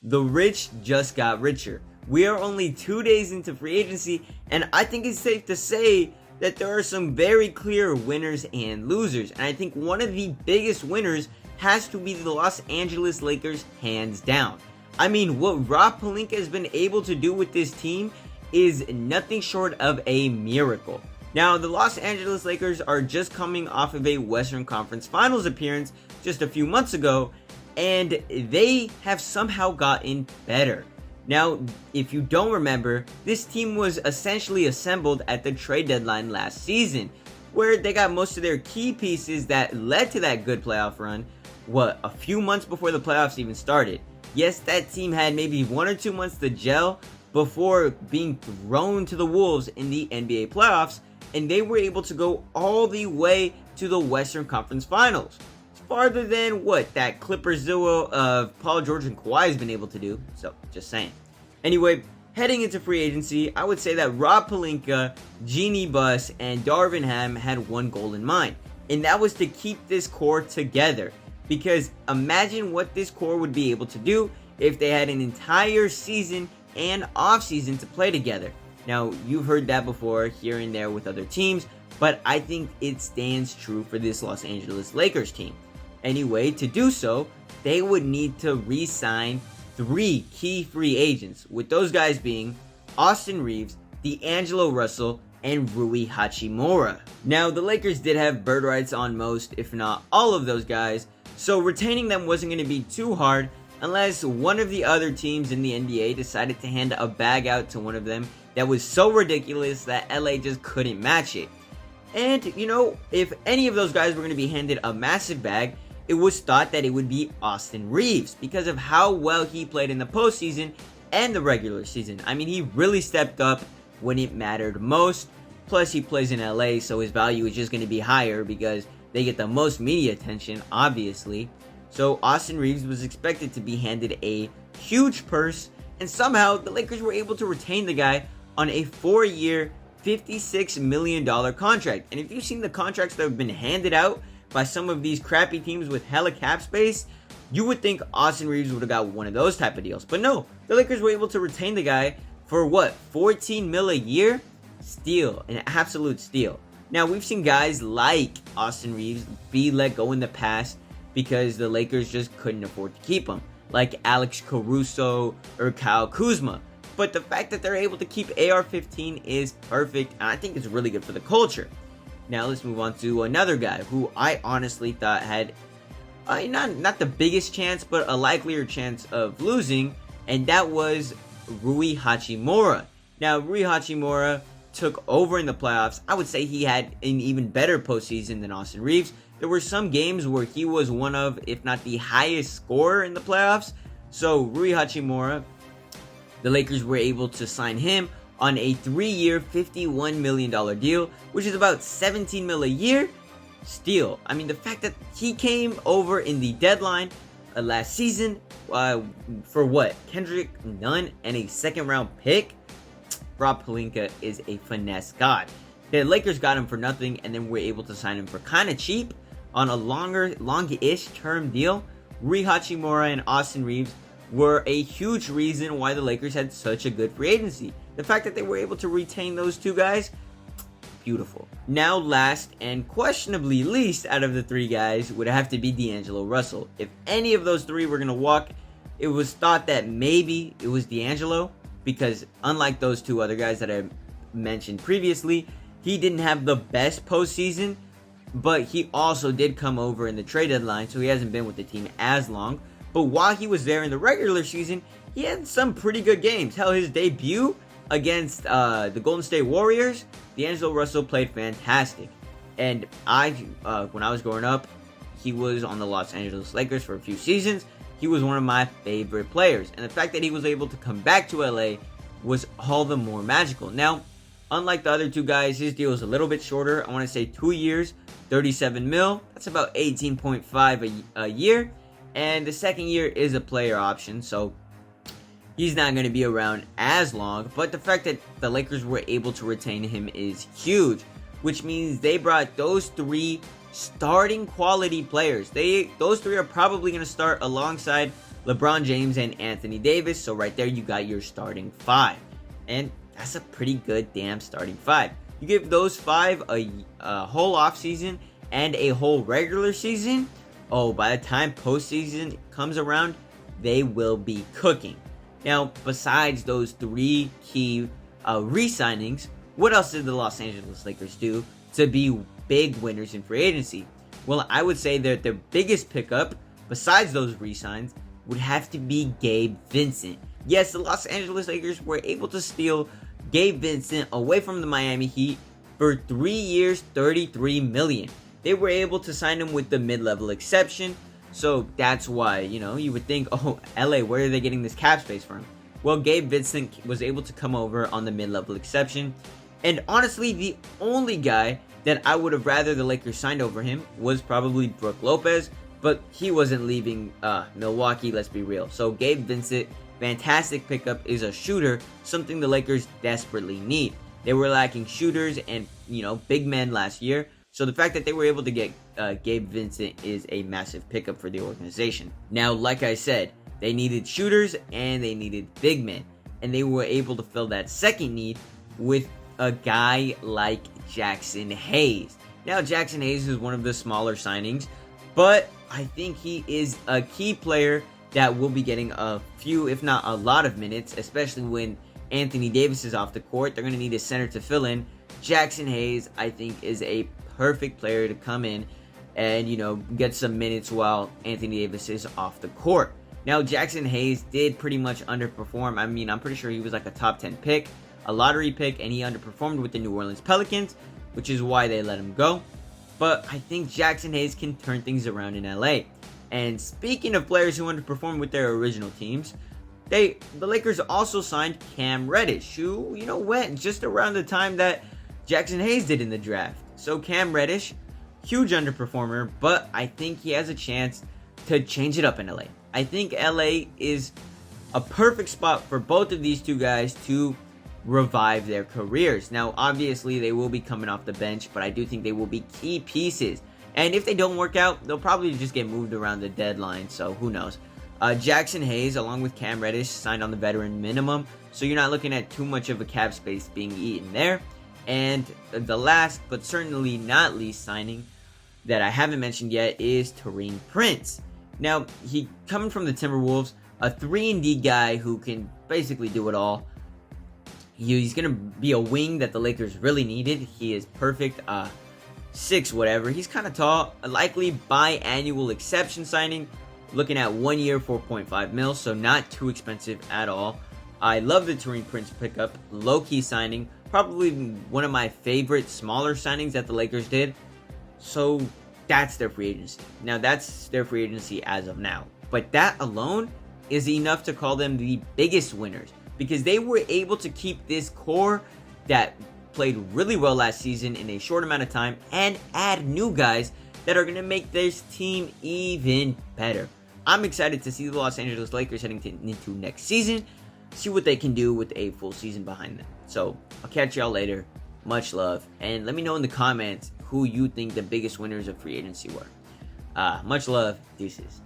the rich just got richer. We are only 2 days into free agency, and I think it's safe to say that there are some very clear winners and losers. And I think one of the biggest winners has to be the Los Angeles Lakers, hands down. I mean, what Rob Pelinka has been able to do with this team is nothing short of a miracle. Now, the Los Angeles Lakers are just coming off of a Western Conference Finals appearance just a few months ago, and they have somehow gotten better. Now, if you don't remember, this team was essentially assembled at the trade deadline last season, where they got most of their key pieces that led to that good playoff run, a few months before the playoffs even started. Yes, that team had maybe 1 or 2 months to gel before being thrown to the wolves in the NBA playoffs, and they were able to go all the way to the Western Conference Finals. Farther than that Clippers duo of Paul George and Kawhi has been able to do. So, just saying. Anyway, heading into free agency, I would say that Rob Pelinka, Jeanie Buss, and Darvin Ham had one goal in mind, and that was to keep this core together. Because imagine what this core would be able to do if they had an entire season and offseason to play together. Now, you've heard that before here and there with other teams, but I think it stands true for this Los Angeles Lakers team. Anyway, to do so, they would need to re-sign 3 key free agents, with those guys being Austin Reeves, DAngelo Russell, and Rui Hachimura. Now, the Lakers did have bird rights on most, if not all of those guys, so retaining them wasn't going to be too hard unless one of the other teams in the NBA decided to hand a bag out to one of them that was so ridiculous that LA just couldn't match it. And, if any of those guys were going to be handed a massive bag, it was thought that it would be Austin Reeves because of how well he played in the postseason and the regular season. I mean, he really stepped up when it mattered most. Plus, he plays in LA, so his value is just going to be higher because they get the most media attention, obviously. So, Austin Reeves was expected to be handed a huge purse, and somehow the Lakers were able to retain the guy on a 4-year, $56 million contract. And if you've seen the contracts that have been handed out by some of these crappy teams with hella cap space, you would think Austin Reeves would have got one of those type of deals. But no, the Lakers were able to retain the guy for $14 mil a year? Steal, an absolute steal. Now, we've seen guys like Austin Reeves be let go in the past because the Lakers just couldn't afford to keep him, like Alex Caruso or Kyle Kuzma. But the fact that they're able to keep AR-15 is perfect, and I think it's really good for the culture. Now let's move on to another guy who I honestly thought had not the biggest chance, but a likelier chance of losing, and that was Rui Hachimura. Now, Rui Hachimura took over in the playoffs. I would say he had an even better postseason than Austin Reeves. There were some games where he was one of, if not the highest scorer in the playoffs. So Rui Hachimura, the Lakers were able to sign him on a 3-year, $51 million deal, which is about $17 million a year. Steal. I mean, the fact that he came over in the deadline last season for Kendrick Nunn and a second-round pick. Rob Pelinka is a finesse god. The Lakers got him for nothing, and then were able to sign him for kind of cheap on a longish term deal. Rui Hachimura and Austin Reeves were a huge reason why the Lakers had such a good free agency. The fact that they were able to retain those two guys, beautiful. Now, last and questionably least out of the 3 guys would have to be DAngelo Russell. If any of those 3 were going to walk, it was thought that maybe it was DAngelo, because unlike those 2 other guys that I mentioned previously, he didn't have the best postseason, but he also did come over in the trade deadline, so he hasn't been with the team as long. But while he was there in the regular season, he had some pretty good games. Hell, his debut against the Golden State Warriors, DAngelo Russell played fantastic. And when I was growing up, he was on the Los Angeles Lakers for a few seasons. He was one of my favorite players. And the fact that he was able to come back to LA was all the more magical. Now, unlike the other 2 guys, his deal is a little bit shorter. I want to say 2 years, $37 mil. That's about $18.5 a year. And the second year is a player option, so he's not going to be around as long. But the fact that the Lakers were able to retain him is huge, which means they brought those 3 starting quality players. Those 3 are probably going to start alongside LeBron James and Anthony Davis. So right there, you got your starting 5. And that's a pretty good damn starting 5. You give those 5 a whole offseason and a whole regular season. Oh, by the time postseason comes around, they will be cooking. Now, besides those 3 key re-signings, what else did the Los Angeles Lakers do to be big winners in free agency? Well, I would say that their biggest pickup, besides those re-signs, would have to be Gabe Vincent. Yes, the Los Angeles Lakers were able to steal Gabe Vincent away from the Miami Heat for 3 years, $33 million. They were able to sign him with the mid-level exception, so that's why, you would think, oh, LA, where are they getting this cap space from? Well, Gabe Vincent was able to come over on the mid-level exception, and honestly, the only guy that I would have rather the Lakers signed over him was probably Brook Lopez, but he wasn't leaving Milwaukee, let's be real. So Gabe Vincent, fantastic pickup, is a shooter, something the Lakers desperately need. They were lacking shooters and, big men last year. So the fact that they were able to get Gabe Vincent is a massive pickup for the organization. Now, like I said, they needed shooters and they needed big men. And they were able to fill that second need with a guy like Jackson Hayes. Now, Jackson Hayes is one of the smaller signings, but I think he is a key player that will be getting a few, if not a lot of minutes, especially when Anthony Davis is off the court. They're going to need a center to fill in. Jackson Hayes, I think, is a perfect player to come in and, get some minutes while Anthony Davis is off the court. Now, Jackson Hayes did pretty much underperform. I mean, I'm pretty sure he was like a top 10 pick, a lottery pick, and he underperformed with the New Orleans Pelicans, which is why they let him go. But I think Jackson Hayes can turn things around in LA. And speaking of players who underperformed with their original teams, the Lakers also signed Cam Reddish, who, went just around the time that Jackson Hayes did in the draft. So Cam Reddish, huge underperformer, but I think he has a chance to change it up in LA. I think LA is a perfect spot for both of these two guys to revive their careers. Now, obviously, they will be coming off the bench, but I do think they will be key pieces. And if they don't work out, they'll probably just get moved around the deadline, so who knows. Jackson Hayes, along with Cam Reddish, signed on the veteran minimum, so you're not looking at too much of a cap space being eaten there. And the last, but certainly not least signing that I haven't mentioned yet is Taurean Prince. Now, he coming from the Timberwolves, a 3-and-D guy who can basically do it all. He's going to be a wing that the Lakers really needed. He is perfect, 6 whatever. He's kind of tall, a likely biannual exception signing. Looking at 1 year, $4.5 million, so not too expensive at all. I love the Taurean Prince pickup, low-key signing. Probably one of my favorite smaller signings that the Lakers did. So that's their free agency. Now, that's their free agency as of now. But that alone is enough to call them the biggest winners, because they were able to keep this core that played really well last season in a short amount of time and add new guys that are going to make this team even better. I'm excited to see the Los Angeles Lakers heading into next season, see what they can do with a full season behind them. So, I'll catch y'all later. Much love. And let me know in the comments who you think the biggest winners of free agency were. Much love. Deuces.